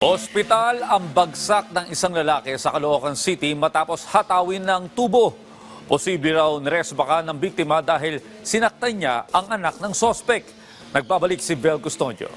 Ospital ang bagsak ng isang lalaki sa Caloocan City matapos hatawin ng tubo. Posible raw niresbaka ng biktima dahil sinaktan niya ang anak ng sospek. Nagbabalik si Vel Custodio.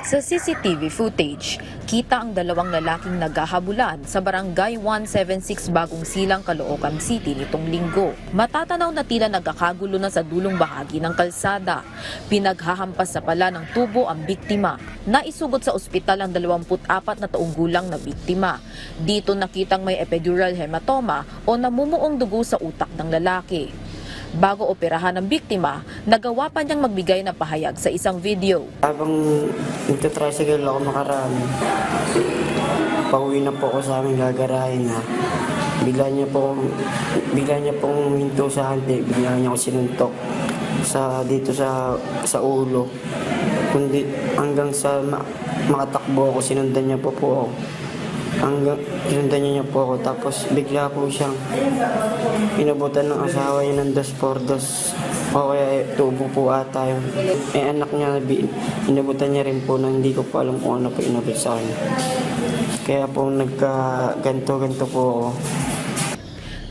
Sa CCTV footage, kita ang dalawang lalaking naghahabulan sa barangay 176 Bagong Silang, Caloocan City nitong linggo. Matatanaw na tila nagkakagulo na sa dulong bahagi ng kalsada. Pinaghahampas sa pala ng tubo ang biktima. Naisugot sa ospital ang 24 na taong gulang na biktima. Dito nakitang may epidural hematoma o namumuong dugo sa utak ng lalaki. Bago operahan ng biktima, nagawa pa niyang magbigay ng pahayag sa isang video. Habang nagtatricycle ako makarami, pauwi na po ako sa aming gagarahin na bigla niya pong hinto sa hante, bigla niya ako sinuntok dito sa ulo. Kundi hanggang sa makatakbo ako, sinundan niya po ako. Sinundan niya po ako, tapos bigla po siyang inabutan ng asawa niya ng 2x2 o kaya tubo po ata yun. Anak niya, inabutan niya rin po na hindi ko po alam kung ano po inabot sa kanya. Kaya po nagka-ganto po ako.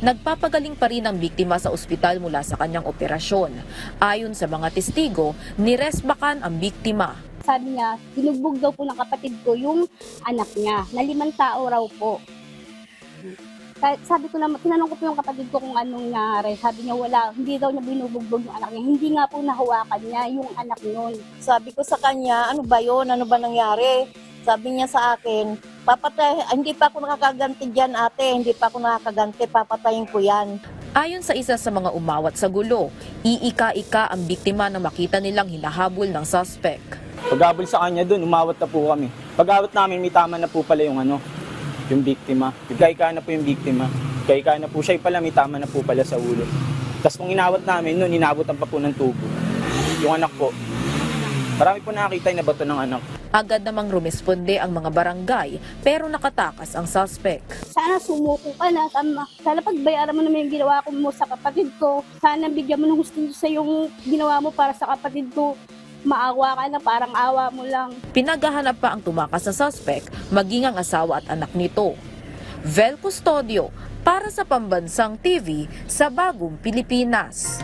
Nagpapagaling pa rin ang biktima sa ospital mula sa kanyang operasyon. Ayon sa mga testigo, niresbakan ang biktima. Sabi niya, binugbog daw po ng kapatid ko yung anak niya, na 5 tao raw po. Sabi ko naman, tinanong ko po yung kapatid ko kung anong nangyari. Sabi niya wala, hindi daw niya binubugbog yung anak niya. Hindi nga po nahawakan niya yung anak nun. Sabi ko sa kanya, ano ba yun? Ano ba nangyari? Sabi niya sa akin, papatay, hindi pa ako nakakaganti dyan ate, hindi pa ako nakakaganti, papatayin ko yan. Ayon sa isa sa mga umawat sa gulo, iika-ika ang biktima na makita nilang hinahabol ng suspect. Pag-abol sa kanya doon, umawat na po kami. Pag-awat namin, may tama na po pala yung biktima. Ika na po yung biktima. Ika na po siya pala, may tama na po pala sa ulo. Tapos kung inawat namin noon, inabutan pa po ng tubo. Yung anak po. Marami po nakakita na bato ng anak. Agad namang rumisponde ang mga barangay pero nakatakas ang suspect. Sana sumuko ka na, tama. Sana pagbayaran mo naman yung ginawa ko mo sa kapatid ko. Sana bigyan mo ng gusto sa yung ginawa mo para sa kapatid ko. Maawa ka na, parang awa mo lang. Pinaghahanap pa ang tumakas na suspect, maging ang asawa at anak nito. Vel Custodio, para sa Pambansang TV sa Bagong Pilipinas.